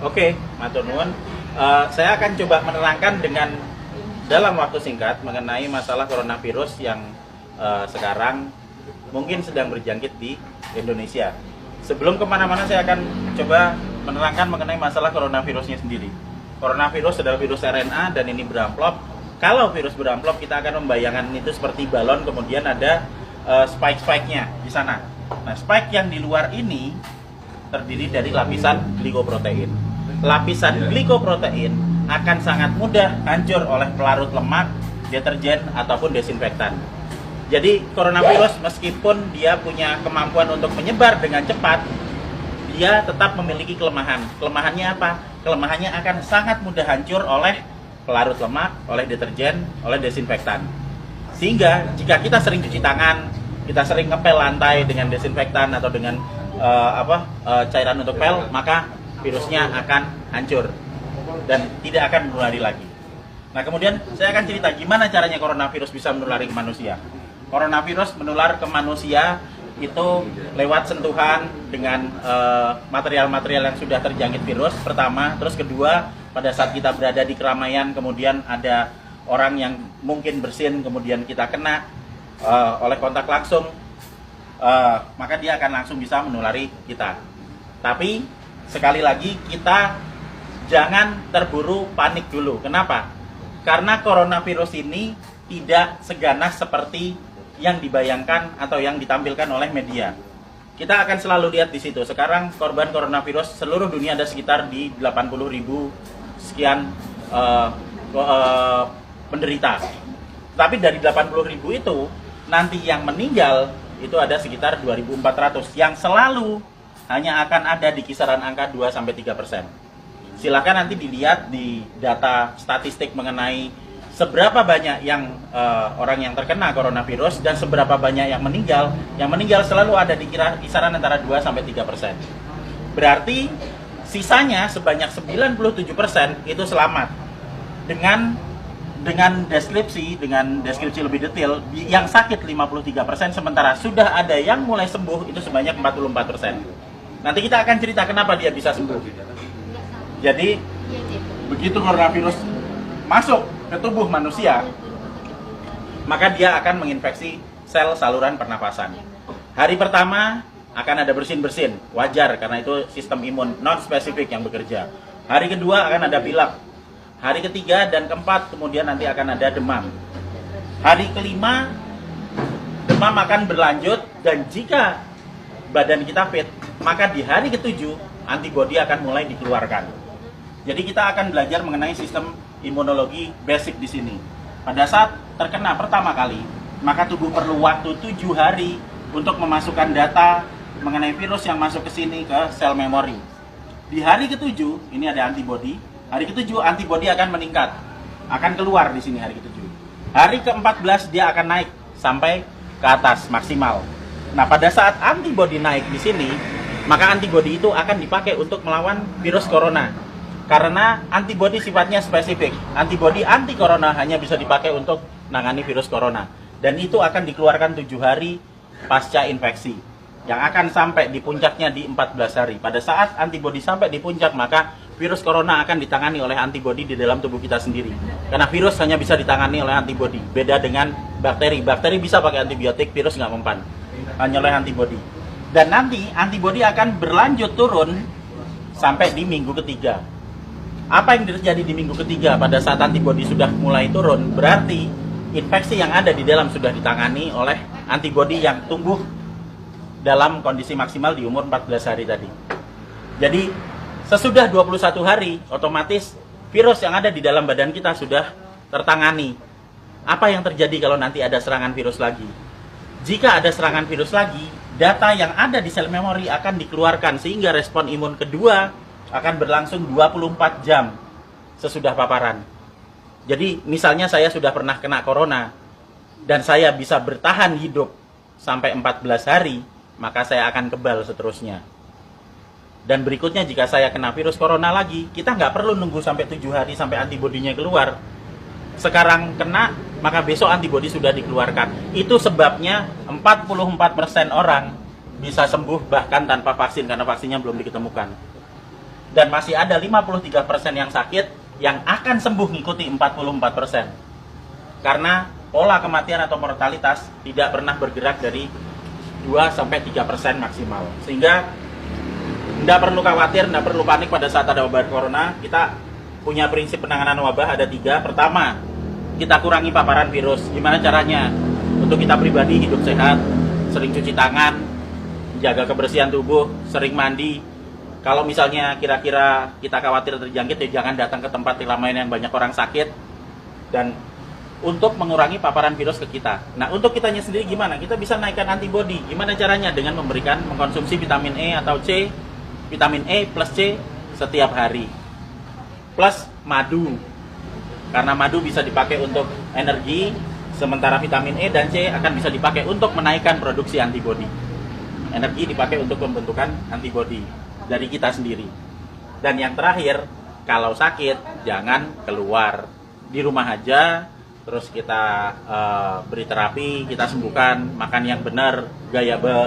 Oke, matur nuwun. Saya akan coba menerangkan dengan dalam waktu singkat mengenai masalah coronavirus yang sekarang mungkin sedang berjangkit di Indonesia. Sebelum kemana-mana, saya akan coba menerangkan mengenai masalah coronavirusnya sendiri. Coronavirus adalah virus RNA dan ini beramplop. Kalau virus beramplop, kita akan membayangkan itu seperti balon, kemudian ada spike-spike-nya di sana. Nah, spike yang di luar ini terdiri dari lapisan glikoprotein. Lapisan glikoprotein akan sangat mudah hancur oleh pelarut lemak, deterjen, ataupun desinfektan. Jadi coronavirus meskipun dia punya kemampuan untuk menyebar dengan cepat, dia tetap memiliki kelemahan. Kelemahannya apa? Kelemahannya akan sangat mudah hancur oleh pelarut lemak, oleh deterjen, oleh desinfektan. Sehingga jika kita sering cuci tangan, kita sering ngepel lantai dengan desinfektan atau dengan cairan untuk pel, maka virusnya akan hancur dan tidak akan menulari lagi. Nah, kemudian saya akan cerita gimana caranya coronavirus bisa menulari ke manusia. Coronavirus menular ke manusia itu lewat sentuhan dengan material-material yang sudah terjangkit virus pertama, terus kedua pada saat kita berada di keramaian, kemudian ada orang yang mungkin bersin, kemudian kita kena oleh kontak langsung, maka dia akan langsung bisa menulari kita. Tapi sekali lagi kita jangan terburu panik dulu. Kenapa? Karena coronavirus ini tidak seganas seperti yang dibayangkan atau yang ditampilkan oleh media. Kita akan selalu lihat di situ. Sekarang korban coronavirus seluruh dunia ada sekitar di 80.000 sekian penderita. Tapi dari 80.000 itu nanti yang meninggal itu ada sekitar 2.400 yang selalu hanya akan ada di kisaran angka 2-3%. Silakan nanti dilihat di data statistik mengenai seberapa banyak yang orang yang terkena coronavirus dan seberapa banyak yang meninggal. Yang meninggal selalu ada di kisaran antara 2-3%. Berarti sisanya sebanyak 97% itu selamat. Dengan deskripsi lebih detail, yang sakit 53%, sementara sudah ada yang mulai sembuh itu sebanyak 44%. Nanti kita akan cerita kenapa dia bisa sembuh. Jadi begitu coronavirus masuk ke tubuh manusia, maka dia akan menginfeksi sel saluran pernapasan. Hari pertama akan ada bersin-bersin, wajar karena itu sistem imun non spesifik yang bekerja. Hari kedua akan ada pilek. Hari ketiga dan keempat kemudian nanti akan ada demam. Hari kelima demam akan berlanjut, dan jika badan kita fit, maka di hari ketujuh antibodi akan mulai dikeluarkan. Jadi kita akan belajar mengenai sistem imunologi basic di sini. Pada saat terkena pertama kali, maka tubuh perlu waktu 7 hari untuk memasukkan data mengenai virus yang masuk ke sini ke sel memori. Di hari ketujuh ini ada antibodi. Hari ketujuh antibodi akan meningkat, akan keluar di sini hari ketujuh. Hari ke-14 dia akan naik sampai ke atas maksimal. Nah, pada saat antibodi naik di sini, maka antibodi itu akan dipakai untuk melawan virus corona. Karena antibodi sifatnya spesifik. Antibodi anti corona hanya bisa dipakai untuk menangani virus corona. Dan itu akan dikeluarkan 7 hari pasca infeksi. Yang akan sampai di puncaknya di 14 hari. Pada saat antibodi sampai di puncak, maka virus corona akan ditangani oleh antibodi di dalam tubuh kita sendiri. Karena virus hanya bisa ditangani oleh antibodi. Beda dengan bakteri. Bakteri bisa pakai antibiotik, virus nggak mempan. Hanya oleh antibodi. Dan nanti antibodi akan berlanjut turun sampai di minggu ketiga. Apa yang terjadi di minggu ketiga pada saat antibodi sudah mulai turun? Berarti infeksi yang ada di dalam sudah ditangani oleh antibodi yang tumbuh dalam kondisi maksimal di umur 14 hari tadi. Jadi sesudah 21 hari otomatis virus yang ada di dalam badan kita sudah tertangani. Apa yang terjadi kalau nanti ada serangan virus lagi? Jika ada serangan virus lagi, data yang ada di sel memori akan dikeluarkan sehingga respon imun kedua akan berlangsung 24 jam sesudah paparan. Jadi misalnya saya sudah pernah kena corona dan saya bisa bertahan hidup sampai 14 hari, maka saya akan kebal seterusnya. Dan berikutnya jika saya kena virus corona lagi, kita nggak perlu nunggu sampai 7 hari sampai antibodinya keluar. Sekarang kena, maka besok antibodi sudah dikeluarkan. Itu sebabnya 44% orang bisa sembuh bahkan tanpa vaksin karena vaksinnya belum diketemukan. Dan masih ada 53% yang sakit yang akan sembuh ngikuti 44%. Karena pola kematian atau mortalitas tidak pernah bergerak dari 2-3% maksimal. Sehingga tidak perlu khawatir, tidak perlu panik pada saat ada wabah corona. Kita punya prinsip penanganan wabah ada 3. Pertama, kita kurangi paparan virus. Gimana caranya? Untuk kita pribadi hidup sehat, sering cuci tangan, jaga kebersihan tubuh, sering mandi. Kalau misalnya kira-kira kita khawatir terjangkit, ya jangan datang ke tempat keramaian yang banyak orang sakit. Dan untuk mengurangi paparan virus ke kita. Nah, untuk kitanya sendiri gimana? Kita bisa naikkan antibodi. Gimana caranya? Dengan mengkonsumsi vitamin E atau C, vitamin E plus C setiap hari. Plus madu. Karena madu bisa dipakai untuk energi, sementara vitamin E dan C akan bisa dipakai untuk menaikkan produksi antibodi. Energi dipakai untuk pembentukan antibodi dari kita sendiri. Dan yang terakhir, kalau sakit jangan keluar, di rumah aja, terus kita beri terapi, kita sembuhkan, makan yang benar,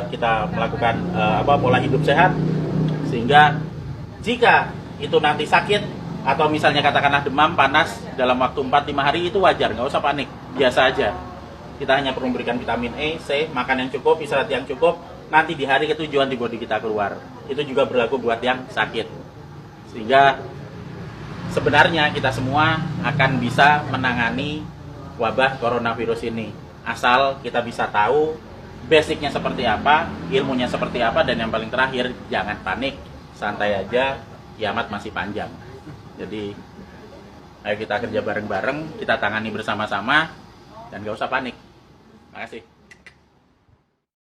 kita melakukan pola hidup sehat, sehingga jika itu nanti sakit atau misalnya katakanlah demam, panas dalam waktu 4-5 hari, itu wajar, nggak usah panik, biasa aja. Kita hanya perlu memberikan vitamin E, C, makan yang cukup, istirahat yang cukup, nanti di hari ke-7 antibodi kita keluar. Itu juga berlaku buat yang sakit. Sehingga sebenarnya kita semua akan bisa menangani wabah coronavirus ini. Asal kita bisa tahu basicnya seperti apa, ilmunya seperti apa, dan yang paling terakhir, jangan panik, santai aja, kiamat masih panjang. Jadi, ayo kita kerja bareng-bareng, kita tangani bersama-sama, dan gak usah panik. Terima kasih.